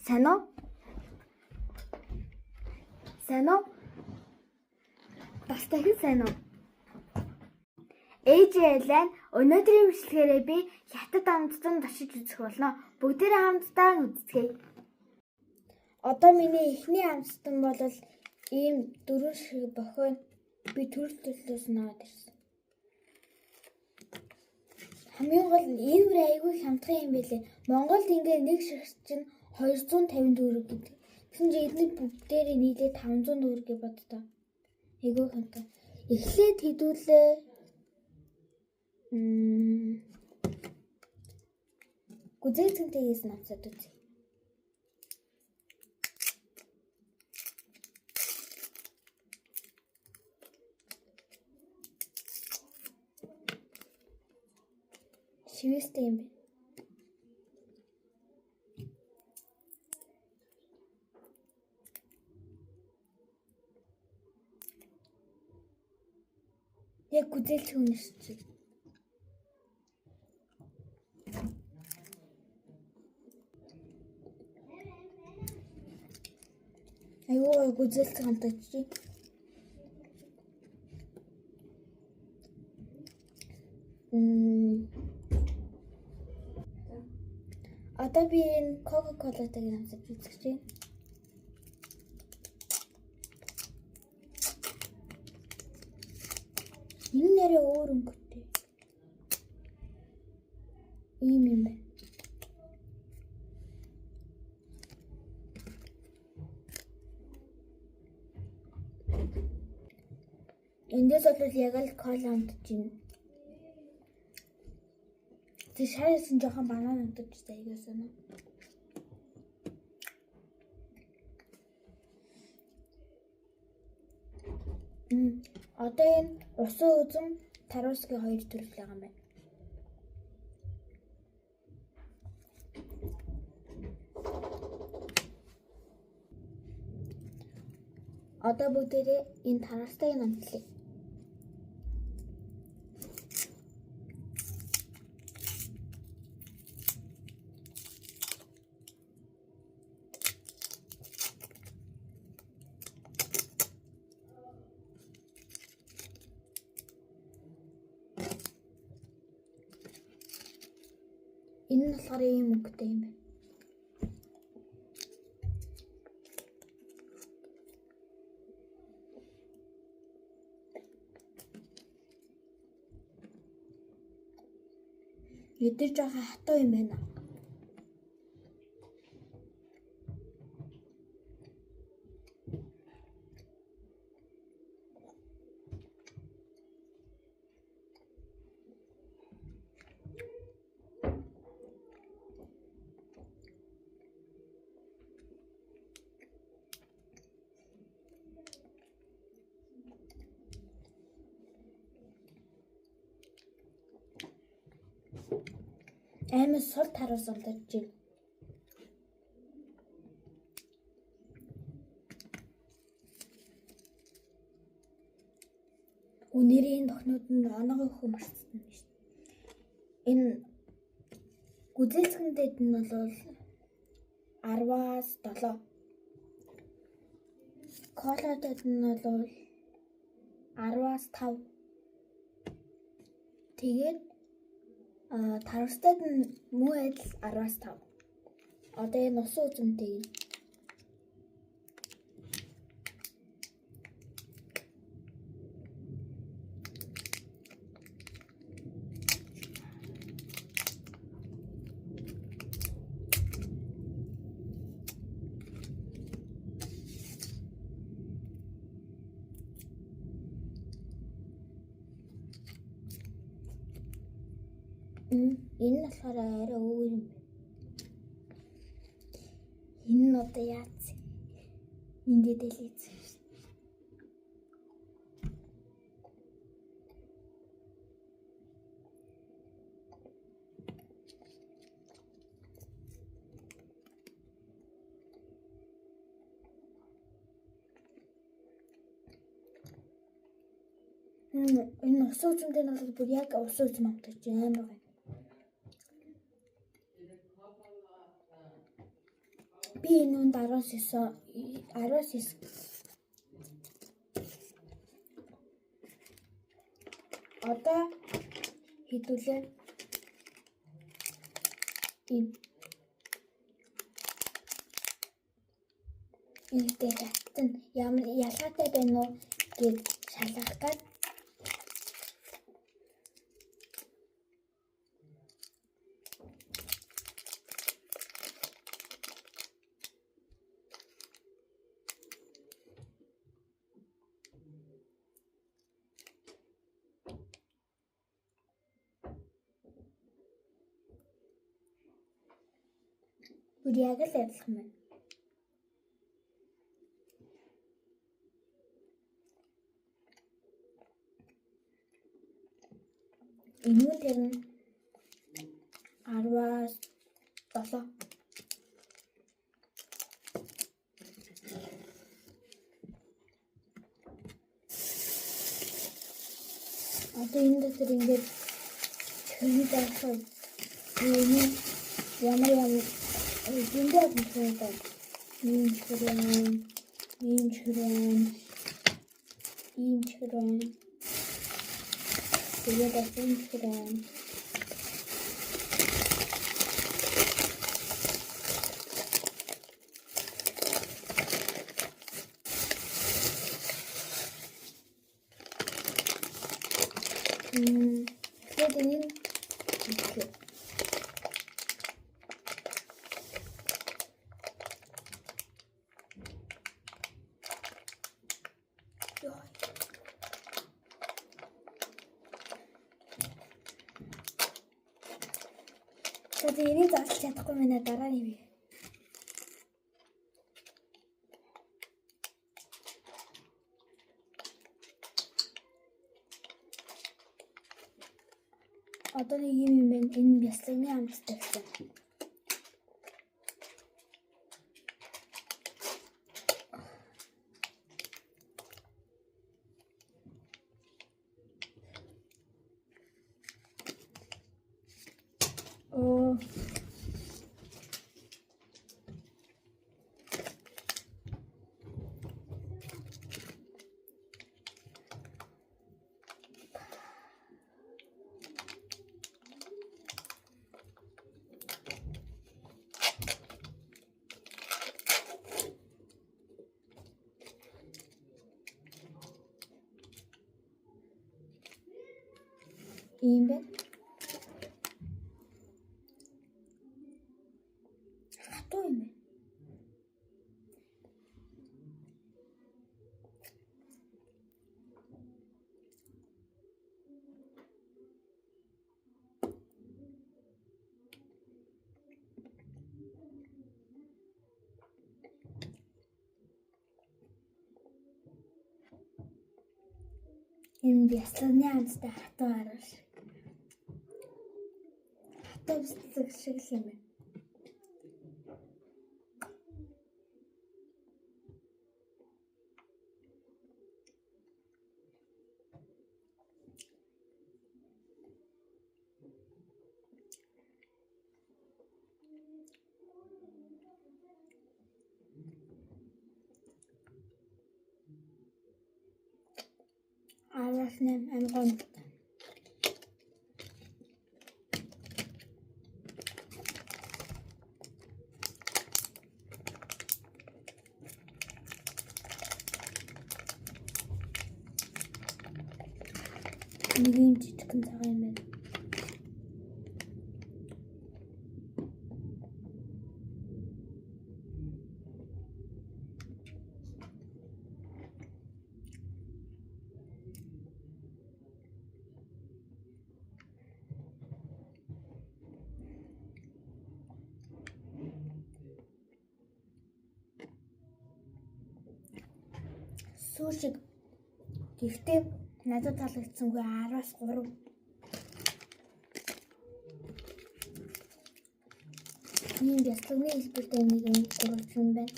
Сайн уу? Сайн уу? Бас дахин сайн уу? AJ-лайн өнөөдрийн бичлэгээрээ би хятад амттан очиж үзэх болно. Бүгдээрээ хамтдаа үзцгээе. Одоо миний эхний амттан бол ийм дөрөв шиг бохой би төрөл төслөөс наваад ирсэн. Хамгийн гол нь энэ бүр айгүй хямдхан юм байлээ. Монголд ингээ нэг ширхэг чинь 250 төгрөг гэдэг. Тэгсэн чинь эдгээр бүгдээрээ нийлээ 500 төгрөг гэж боддоо. Айгүй хямдхан. Эхлээд хэдүүлээ гүзээцэнтэйгээс навцаад үзье. Шивэстэй юм бэ. Яг гүзээлч хүнээс чи. Айгүй гүзээлч хамтаач чи. Одоо би энэ Coca-Cola-тайг хамтаж үзэх чинь. Энэ нэрээ өөр өнгөтэй. Ийм юм байна. Эндээс бол яг л кола амтж байна. Тэг шаасан жоохон банан амтж заяа санаа. Одоо энэ усан үзэн таруулсгийн хоёр төрөл байгаа юм байна. Одоо бүгдээрээ энэ таруулстайг амтлаа. Энэ нь болохоор ийм өнгөтэй юм байна. Эдгээр жоохон хатуу юм байна. Аймаг сул таруус олдож байна. Өнөөдрийн энэ бохнууд нь оноогоо хөө марцсан юм шүү. Энэ гүзээлцгэндэд нь бол 10-аас 7. Коладэд нь бол 10-аас 5. Тэгээд таруулстад нь муу адил 10-аас 5. Одоо энэ усан үзэмтэй. Энэ нь болохоор арай өөр юм байна. Энэ нь одоо яац? Ингээд л ийцсэн шүү. Энэ усан үзэмтэй нь бол бүр яг усан үзэм амтаж амар байна. Би энэ үнд 19 одоо хэдүүлээ энэ дээр хатан ямар ялгаатай байна уу гэж шалгах гад бүр яг л адилхан байна. Энэ дээр нь 10-аас 7 одоо энэ дээр ингээд чөлөө даахад энэ ямар зиндээ бүхэдэг ийм тэгээд энэ чөлөө тэгээд энийг заалж чадахгүй байна дараа нь бий. Одоо нэг юм байна. Энэ бясалганы амттай гэсэн. Ийм байна. Хатуу юм байна. Энэ бясалганы амттай хатуу арга шиг. Хатуу шиг юм байна. Араас нэм амгон. Нэг юм жижигхэн цагаан юм байна. Сүү шиг гэхдээ надад таалагдсангүй 10-аас 3. Ийм бясалганы хэлбэртэй нэг юм 3 юм байна.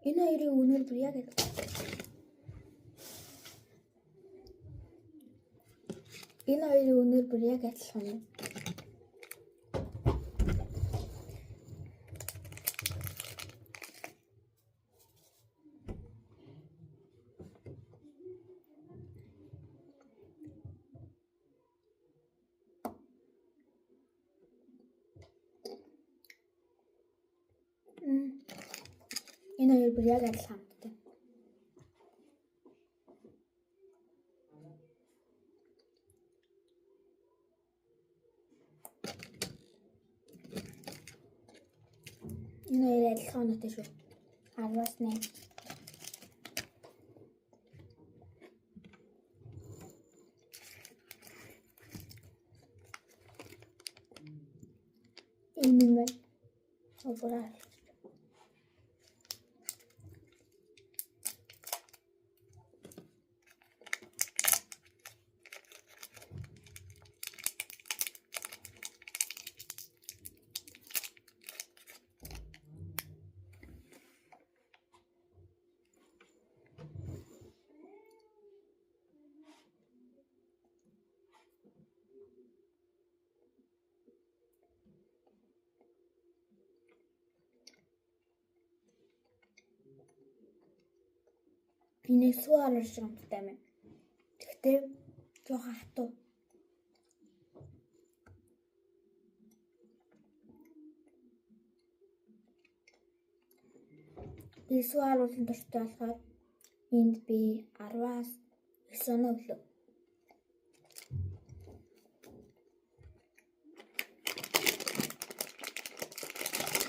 Энэ хоёрын үнэр бүр яг Энэ хоёрын үнэр бүр яг адилхан юм. Энэ хоёр бүр яг адилхан хамттай. Энэ хоёр адилхан оноотой шүү. 10-аас 8. Энэ юм байна. Обраа. Энэ суар шиг амттай юм. Гэхдээ жоохон хатуу. Би суар уулын дуртай болохоор энд би 10-аас 9 оноо өглөө.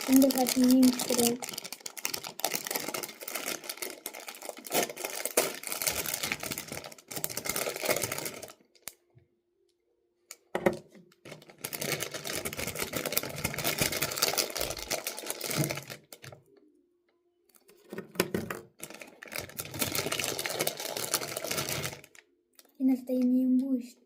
Энд хад ийм хэрэг. Энэ л энэ юм уу шүү.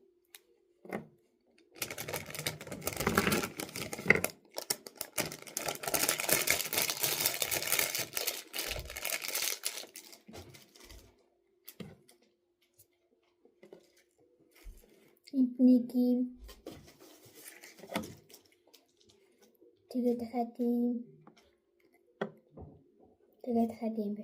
Энд нэг юм. Тэгээд дахиад юм. Тэгээд дахиад юм бэ.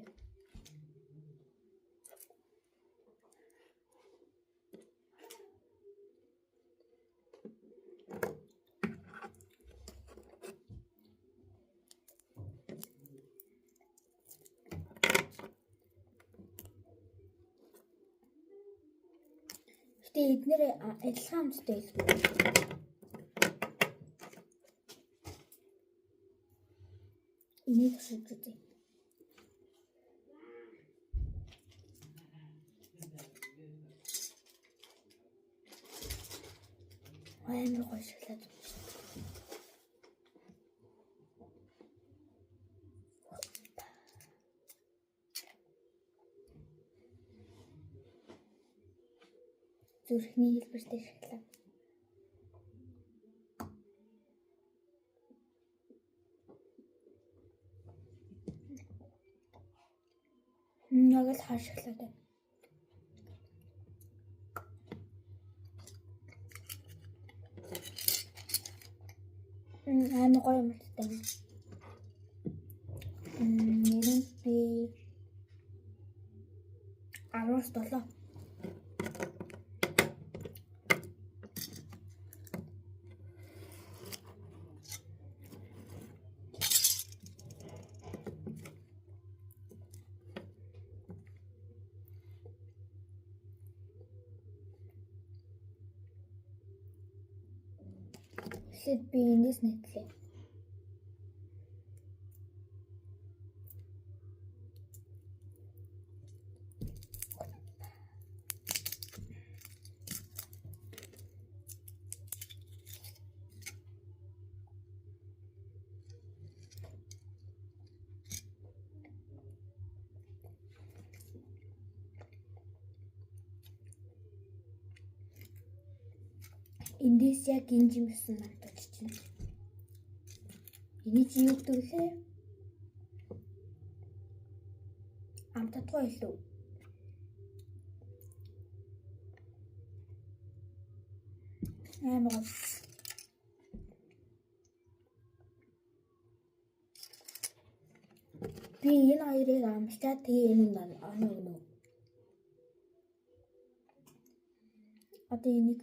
Гэтэ эднэр адилхан хамттай байлгүй. Энийг шийдэж үзье. Амар гоё шоколад. Зүрхний хэлбэртэй шоколад. Яг л хар шоколад байна. Амар гоё юм байна. Нэрэн би 10-аас 7. Эхлээд би энэс нэтлээ. Эндээс яг энэ юм гэсэн надад чинь. Эний чи юу гэдэг вэ? Амтатгой илүү. Амар. Би энэ хоёрыг амлчаад тэгээ энэ нь оноо өгнө. Одоо энийг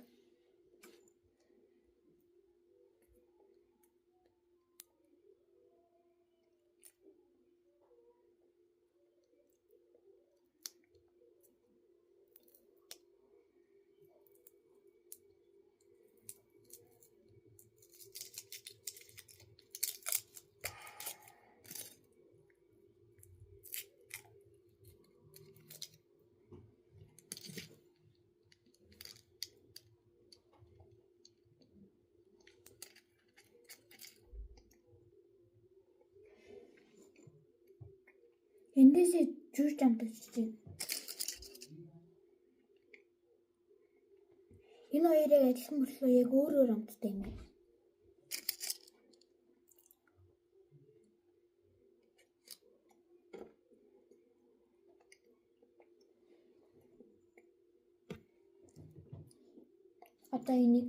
эндээс жүүж амтагч чинь. Энэ хоёрыг адилхан мөртлөө яг өөр амттай юм. Одоо энийг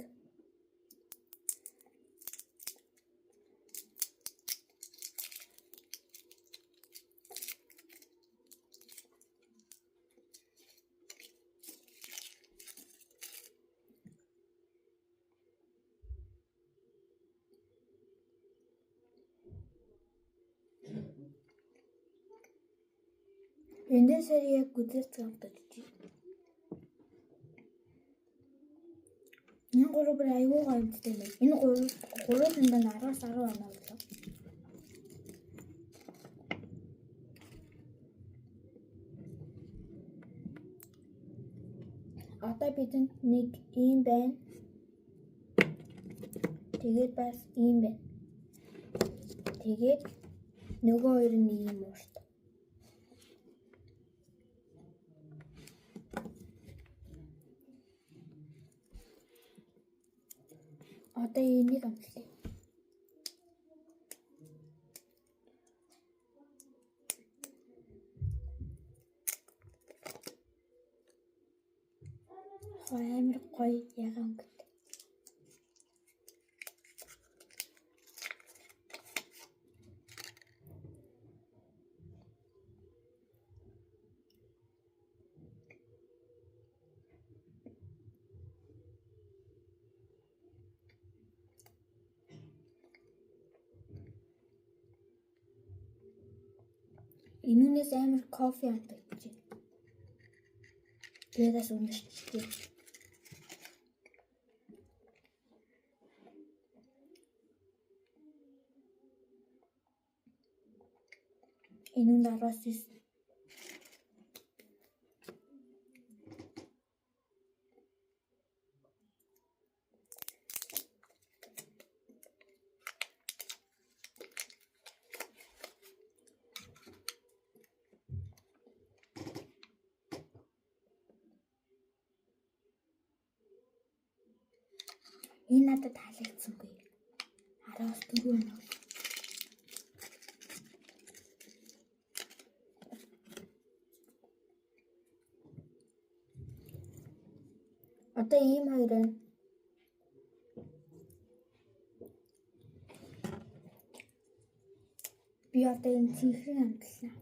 эндээс яг гүзэрч амтагч. Энэ гурав бүр аюу гайвтай юм. Энэ гурав нь 10-аас 10 оноо болов. Одоо бидэнд нэг ийм байна. Тэгээд бас ийм байна. Тэгээд нөгөө хоёр нь ийм уурт. Одоо энийг амтлаа. Амар гоё яган гэт. Энүүнээс амар кофе амтагч. Тэрээс үнэрчтэй. Энүүнд 19. Энэ надад таалагдсангүй. 14 оноо. Одоо ийм хоёр байна. Би одоо энэ цэнхрийн амтлаа.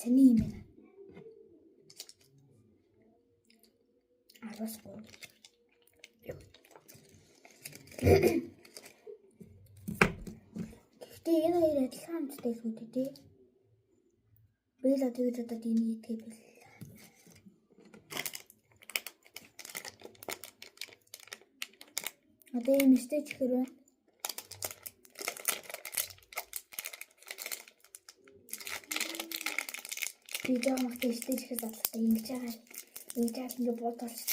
Сэний юм байна. 13. Гэхдээ энэ хоёр адилхан амттай л үү тий. Би л тэгж удаад энэ хийдгээ бил. Одоо энэ стейж хэрвээ видео махтай стейж хэрэг задлаа ингэж байгаа. Ингэж ингэ бодолч.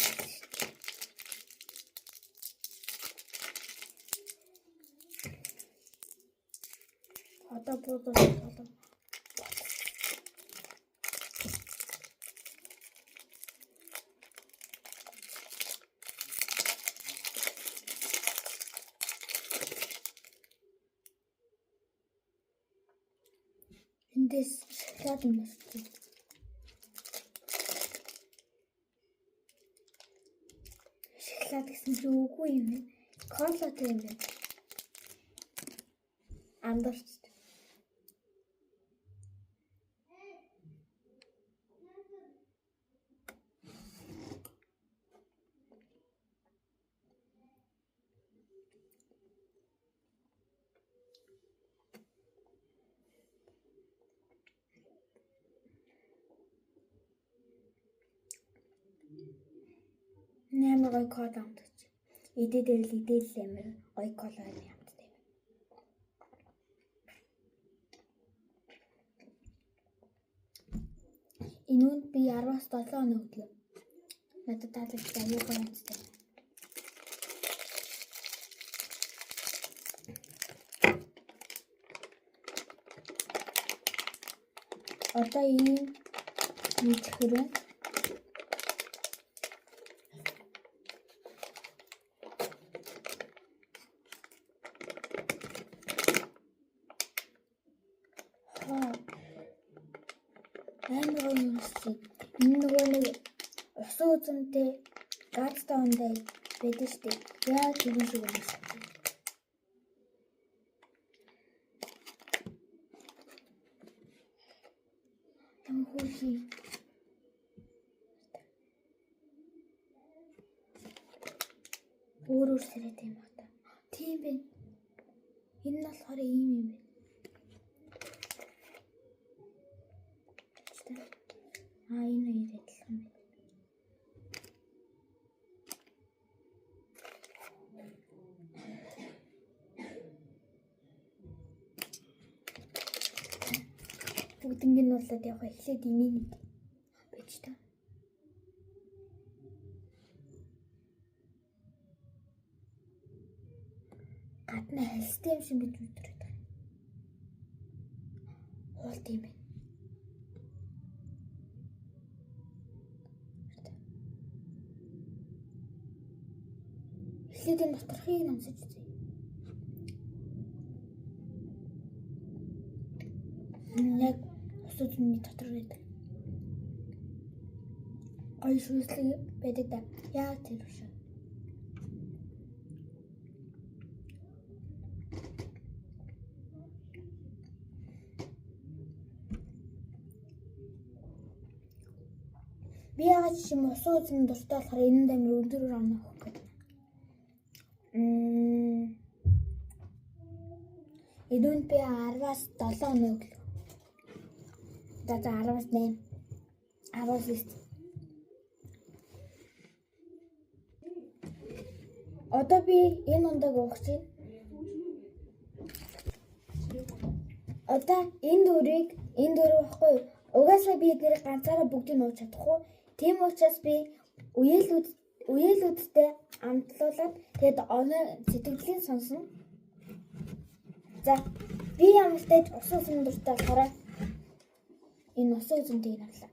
Одоо бодол. Эндээс шоколад юм байна. Шоколад гэсэн чи үгүй юм байна. Кола юм байна. Амдарч. Нэмэр гой кола амтч. Идэл амир гой кола амттай. Энүүнд би 10-аас 7 хоног өглөө. Надад таалагдсан аюу гой амттай. Одоо ийм мэдхэрэн амар юм шиг. Энэ нөгөө нэг усан үзэмтэй газтай ундаа байдаг шүү дээ. Яа тийм шиг юм шиг. Хөөе. Өөр сэрээд юм байна. Тийм бэ. Энэ нь болохоор ийм юм байна. Энэ ирээдэл юм байна. Бүгднийг нь болоод явах эхлээд энийг байж та. Гадна хэлстэй юм шиг гэж үздэг байна. Хоолт юм байна. Эхлээд энэ доторхыг намсаж үзье. Яг усудны дотор байдаг. Гой шүүслэг байдаг да. Яг тэр биш. Би яг чим усуудын дуртай болохоор энэ амир өндөрөөр онох гэдэг. Эдүүнд би 10-аас 7 хоног өглөө. За 10-аас 8. 10-аас 9. Одоо би энэ ундаг уух чинь. Одоо энэ дөрвийг уухгүй. Угаасаа би эдгээр ганцаараа бүгдийг ууж чадахгүй. Тийм учраас би үеэлүүдтэй амтлуулаад тэгэд оноо сэтгэлийн сонсон. За би ямар ч тач усан сүндөртэй болохоор энэ усан үзмдийг авлаа.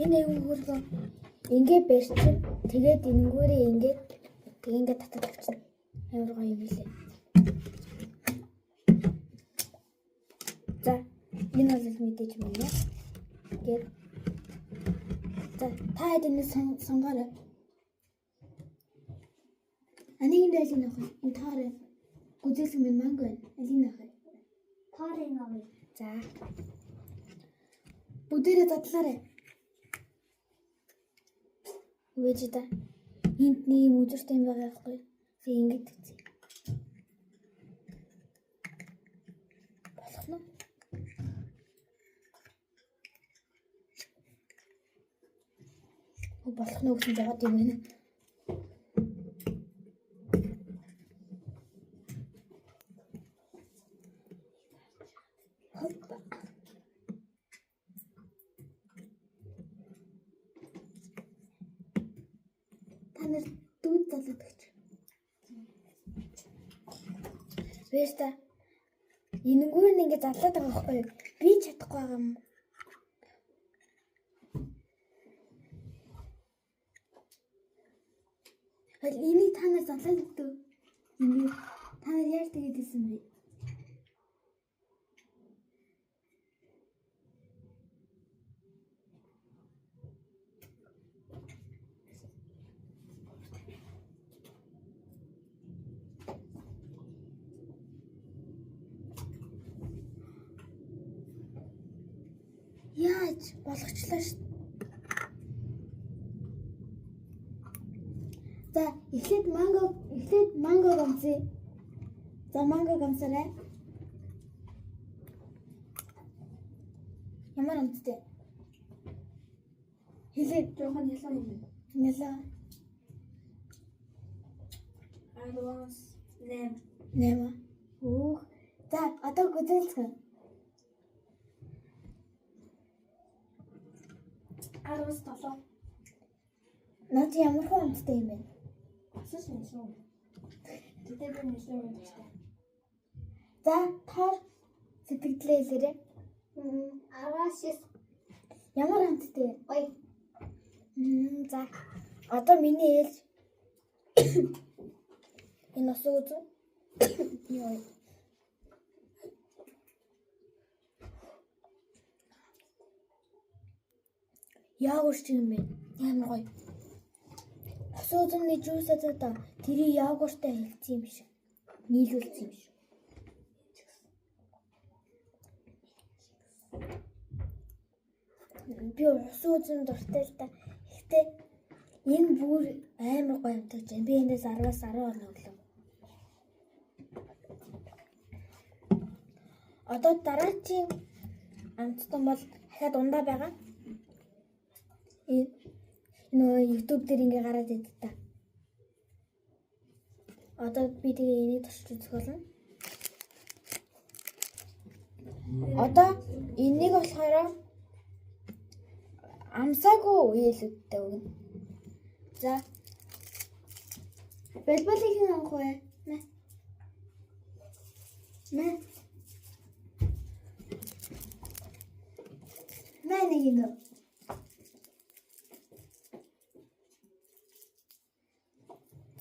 Энэ юм хөргөө ингээ барьчих. Тэгээд энэнгүүрээ ингээ татаад авчихна. Амар гоё юм лээ. За энэ бол мэдээж юм яа. Гээд за та эдний сонгоорой. Анийг нь алин авах. Энэ таараа гүзэлсэн минь манго байна. Алин авах. Таарыг авъя. За. Бүдэрээ задлаарай. Үгүй та. Энд нэг үзэртэй юм байгаа байхгүй. Тэг ингэж үзье. Болох нь. Болох нь үгүй жаад юм байна. Танер дүүд залаад өгч. Вэста энэнгүүр нь ингэ залаад байгаа байхгүй юу? Би чадахгүй байгаа юм. Энийг танер залаад өгдөө. Энийг танер яаж тэгээд исэн бэ? Яаж болгочлаа шүү. За эхлээд манго гомцъя. За манго гомцорой. Ямар амттай? Хэлээд жоохон ялаа юм. Ялаа. 8. Өөх. За одоо гүзэлцгэн. 17. Наад ямар хүн амттай юм бэ? Асууж байна шүү. Тэгтээ би нэлээд унтчихсан. За таар сэтгэлдээ хэлээрэй. 19. Ямар амттай? Ой. За одоо миний ээлж энэ осоо үзэн. Яа. Яагурч юм бэ? Ямар гоё. Осоо үзэмний жуусаа та тэрий яагуртай хэлсэн юм шиг. Нийлүүлсэн юм шиг. Би осоо үзэм дуртай л та. Гэхдээ энэ бүр амар гоё амттай гэж. Би энэс 10-аас 10 оноо өглөө. Одоо дараагийн амттан бол дахиад ундаа байгаа. Нөө YouTube дээр ингээ гараад идэв та. Одоо би тэгээ энийг туршиж үзэх болно. Одоо энийг болохоор амсаагүй үеэлүүдтэй өгнө. За. Бэлбэлийг хэн авах вэ? Нэ. Нэг юм.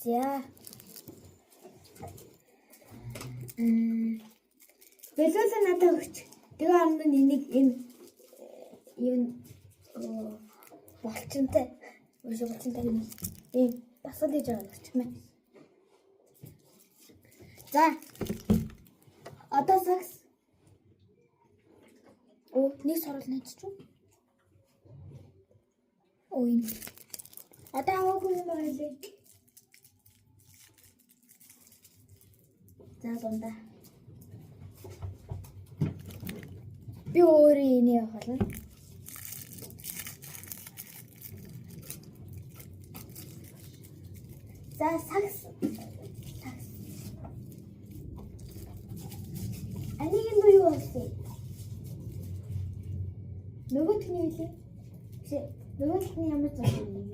За. Бэлбэл надад өгч. Тэгээ оронд нь энийг энэ юм болчинтай. Өшөө болчинтай юм. Басал хийж байгаа гэж мэ. За. Одоо сакс. Нэг сорол найдчих. Энэ. Одоо аваагүй юм байна лээ. За дундаа. Би өөрөө энийг авахлаа. За сакс. Анийг нь юу болсон? Нөгөөтний үлээ. Нөгөөтний ямар зам юм?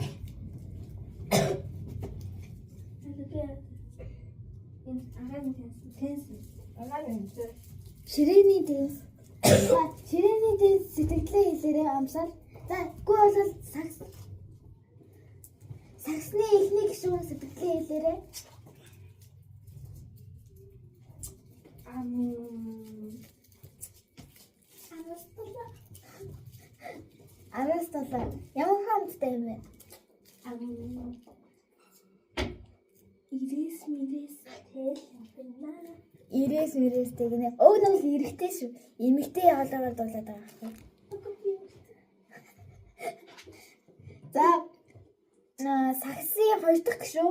Энэ агаарын тенс. Ширээний тенс. Ширээний тенс сэтгэлээ хэлээрээ амсаар. За гоо бол сакс. Саксны эхний гишүүн сэтгэлээ хэлээрээ. Арастала. Ямар хамттай юм бэ? Ирээс мэрээстэй гинэ. Өг нь бол эрэхтэй шүү. Эмэгтэй яваалгаар дуулаад байгаа хэрэг. За. Саксын 2 дахь гишүү.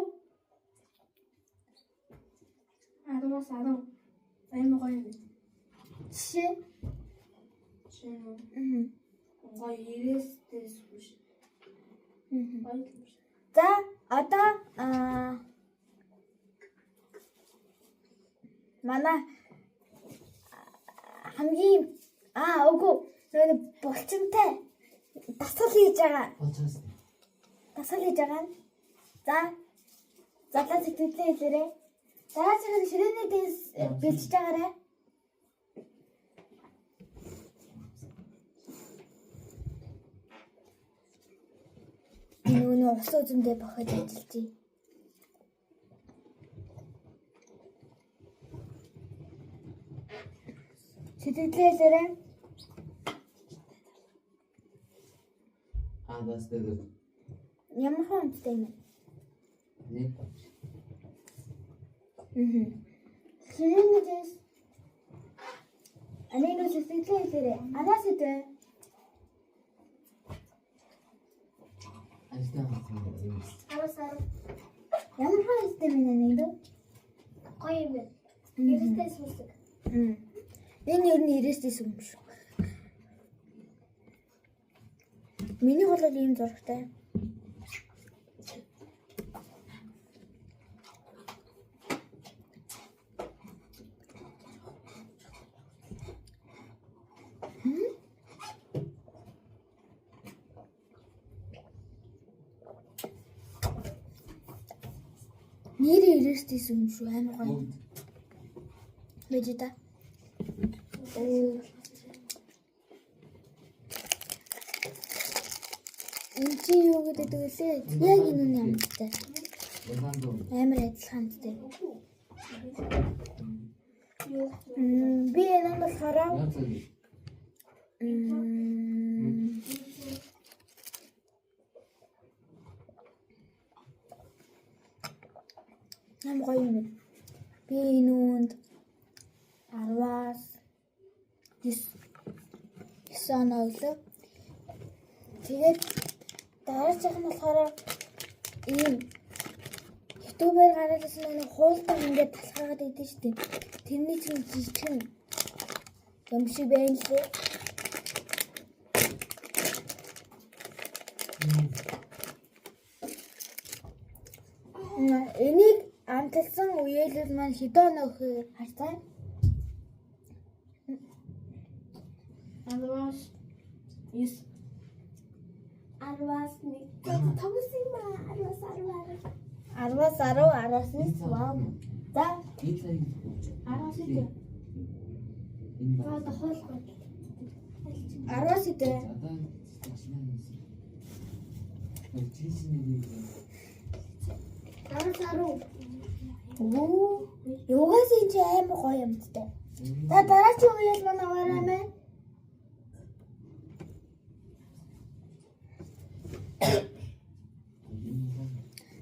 10-аас 10. Амар гоё юм. Жишээ. Гоё ирээстэйс биш. За одоо манай хамгийн үгүй нөгөө булчинтай дасгал хийж байгаа. Дасгал хийж байгаа. За задлаа сэтгэлээ хэлээрэй. Дараагийн ширээний дэс бэлчж байгаарай. Нөгөө ус үзэндээ бохож ажиллаж. Сэтгэлээ хэлээрэй. Бастай дээ. Ямар хүнтэй юм бэ? Нэг. Ширээний дэс. Анийг сэтгэлээ хэлээрэй. Анаас идэ. Арвасаар. Ямар хайртай минь нэг дөө. Гоё юм байна. Ирээстэй сүнсэг. Энэ ер нь ирээстэй сүм шүү. Миний бол ийм зурагтай. Нэр ирээстэй сүм шүү амар гоё. Мэдээ та. Энэ чи юу гэдэг вэ? Яг энэ үнэ амттай. Амар адилхантай. Би энэ болохоор Нам гоё юм. Би энэ үнд 10-аас 9 оноо өглөө. Тэгээд дараачих нь болохоор ийм YouTube-ээр гараад ирсэн нэг хуултаа ингээд талхаагаад идэв шүү дээ. Тэрний чинь жижигхэн юм шиг байна лээ. Энийг амталсан үеэлэл маань хэдэн нөхөр харцаа? 10-аас 9 10-аас 1 тогс юм ба 10-аас 10-9 вау. За 10-аас 1 одоо хоолгүй 10-аас 1 Юугаас энэ чи амар гоё юмтай. За дараагийн үеэл манай аваарай мэн.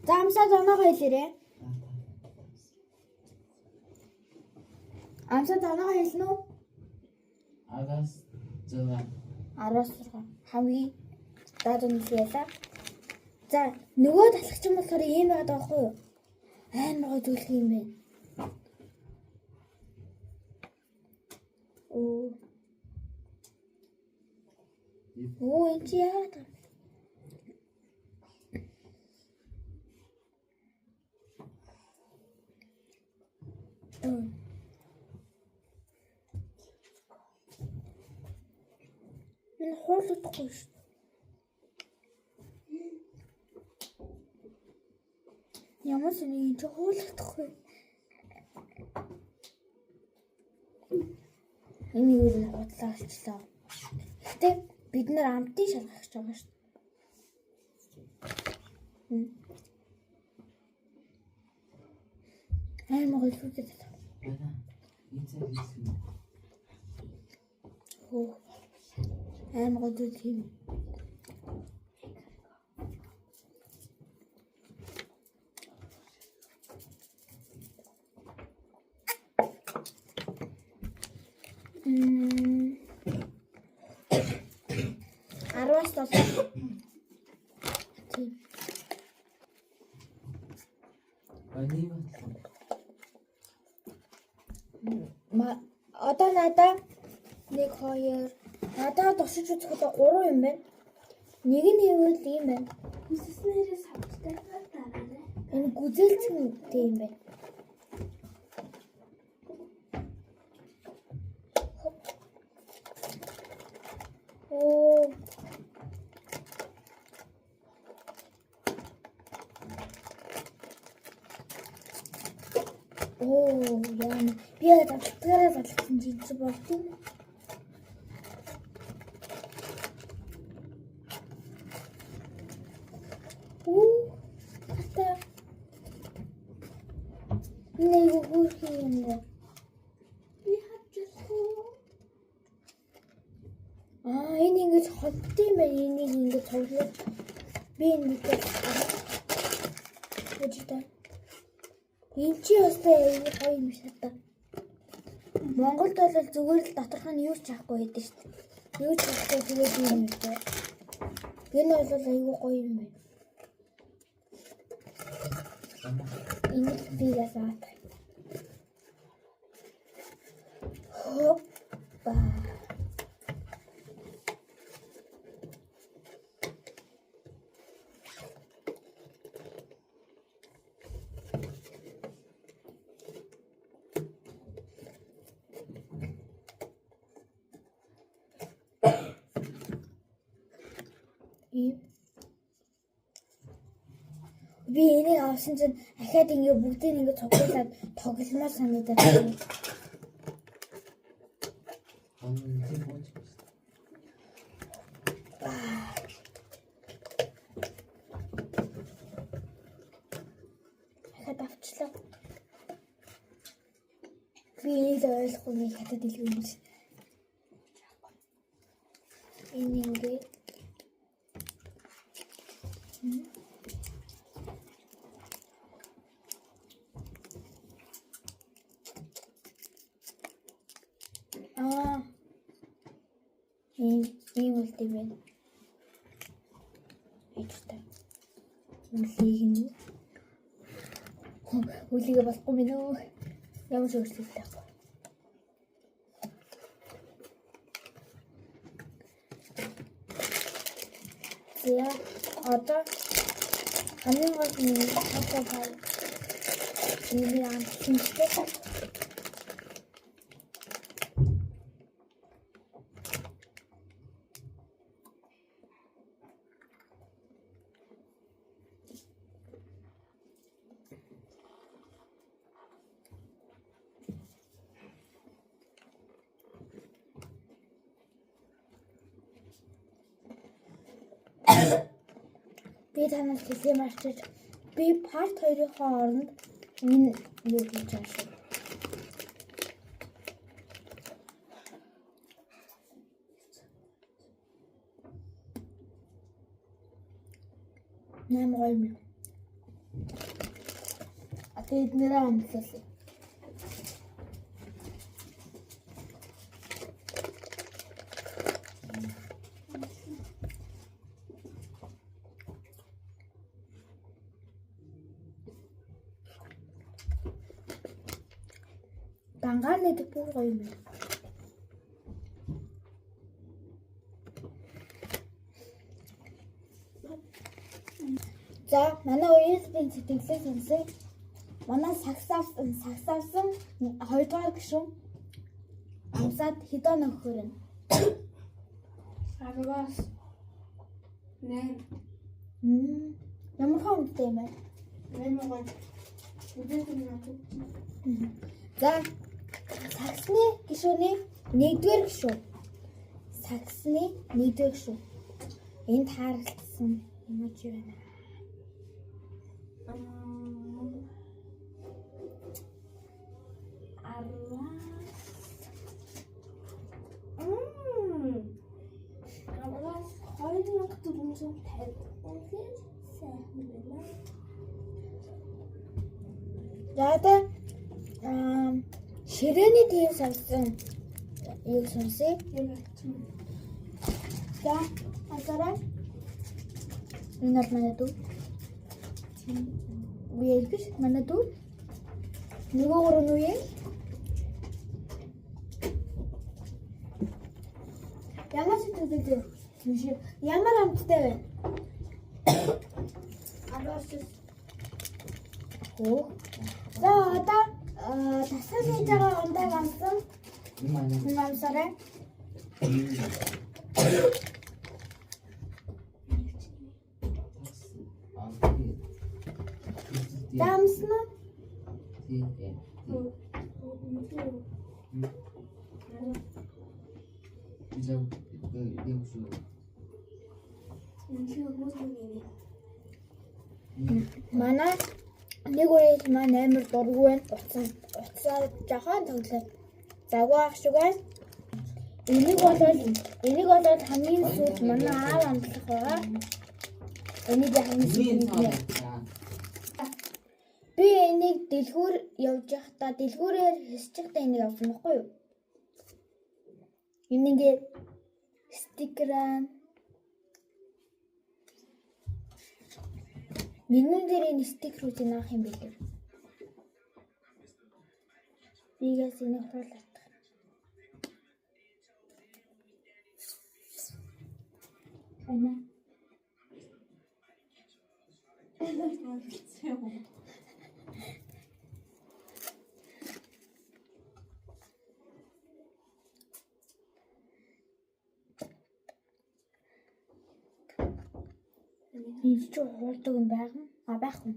За амсаад оноогоо хэлээрэй. Амсаад оноогоо хэлнэ үү? 10-6 хамгийн даад нь хэлээ. За нөгөө талхч юм болохоор ийм байгаад байгаа хгүй юу? Амар гоё зүйлх юм байна. Энэ чи яагаад вэ? Энэ хоолойхгүй шүү. Ямар ч нэг энэ хоолойхгүй. Энэ юу нэг бодлоо алчлаа. Гэтэ бид нэр амтын шалгах гэж байгаа шүү. Амар гоё зүйл. Амар гоё зүйл. Арвас тосоо. Одоо надаа 1 2 надаа тусаж үзэхэд 3 юм байна. Нэг нь хэвэл ийм байна. Хүсснээрээ савтай дараарай. Энэ гүзэлцэн тийм байна. Яа. Би одоо татгараа залгсан жинч болтгүй. Ата. Нэг хүүх юм даа. Би хатчихгүй. Энэ ингэж хотд юм байна. Энийг ингэж тоглох. Би ингэж хэвчээ. Энэ чи өстэй гоё юм шиг та. Монголд бол зүгээр л доторх нь юу ч авахгүй байдаг шүү дээ. Юу ч авахгүй зүгээр юм дээ. Энэ бол аюу гоё юм байна. Энийг бигээс аваад. Хоппа. Би энийг авсан чинь ахаад ингээ бүгдийг ингээ цуглуулад тогломоор санагдаад байна. Ахаад авчлаа. Би энийг ойлгохгүй нэг хатад илүү юм шиг. Энэ ингээ ийм үлдээ байна. Эцтэй. Үлийг болохгүй мэн үү? Ямар ч өөрчлөлт байхгүй. За одоо хамгийн гол нь одоо бай. Энэ яам шинжтэй. Би танаас хэлсэн марчиж би part 2-ын хооронд энэ юу хийж байгаа шүү. Нямгой юм. Одоо эднэрээ амтлаа. Дангаар нэг бүр гоё юм. За манай USB-ийн сэтгэлээ сонсъё. Манай сагсаавсан 2 дугаар гишүүн амсаад хэдэн нөхөр нь 10-аас 8. Ямар хонтой юм бэ? 8 гоо. За сагсны гишүүний 1-р гишүүн. Сагсны 1-р гишүүн. Энд харагдсан юм уу чи байна? Арвас 2450. Үнэхээр сайхан байна. Яа ширээний тийм сонсон юу сонсъё? За асараа энэ манай дүү. Үеэл биш манай дүү. Нөгөө гурван үеэл. Ямар сэтгэлтэй биш. Ямар амттай байна? Арвас. Оо. За одоо тасгал хийж байгаа ундаг амсан. Энэ амсараа. Дамсна. Манай нэг үеэл маань амар дургүй байна. Уцаа жахан тоглоо. Загваа ах шиг байна. Энийг болоод хамгийн сүүлд манай аав амтлах байгаа. Энийг хамгийн сүүлд би энийг дэлгүүр явж байхдаа дэлгүүрээр хэсчих та энийг авсан байхгүй юу? Энийг стикеран Минь дээр энэ стикерүүд наах юм билээ. Бигээс энийг хуулаад. Ана. Энд ч хуурдаг юм байгаа. Байх юм.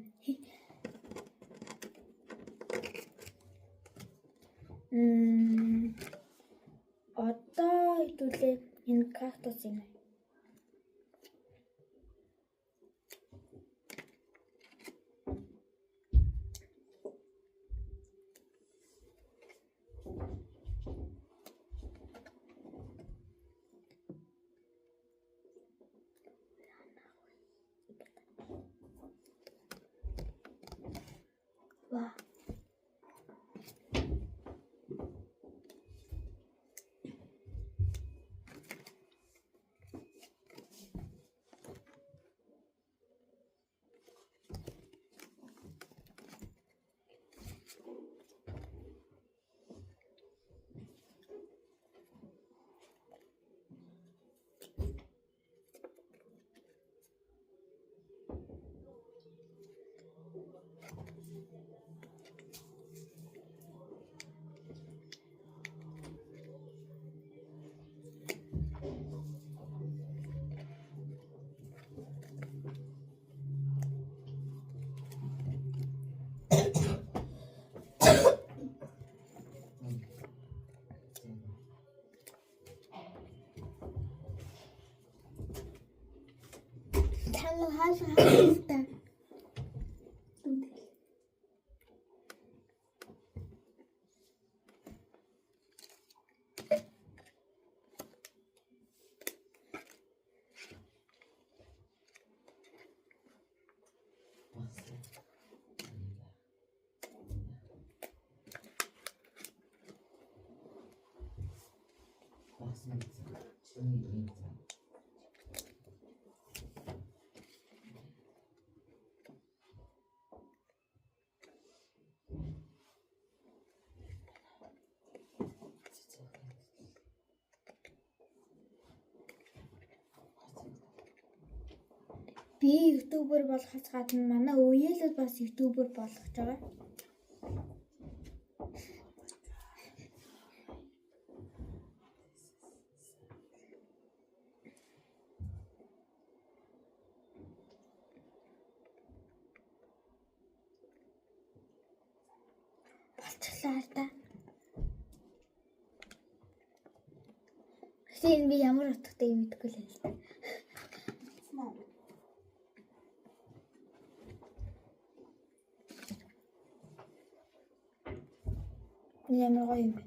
Одоо хэдүүлээ энэ кактус юм. Wow. 하셨다. Би ютубер болохоос гадна манай үеэлд бас ютубер болох гэж байгаа. Болчихлоо та. Гэсэн би ямар утгатай юм мэдэхгүй л байна. Ямар гоё юм бэ?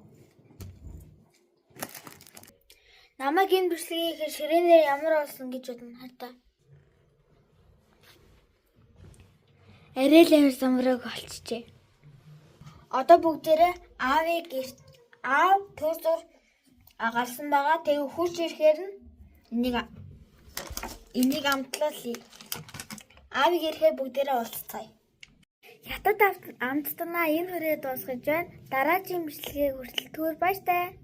Намайг энэ бичлэгийг хийхээр ширээнээр ямар болсон гэж бодно хата. Арай л амар замраг болчихжээ. Одоо бүгдээрээ аавыг аав төсөр агалсан байгаа. Тэгээ хурж ирэхээр нь энийг амтлуулъя. Аавыг ирэхээр бүгдээрээ уулзцаая. Хятад амттанаа энэ хүрээ дуусгаж байна. Дараагийн бичлэгийг хүртэл түр баяртай.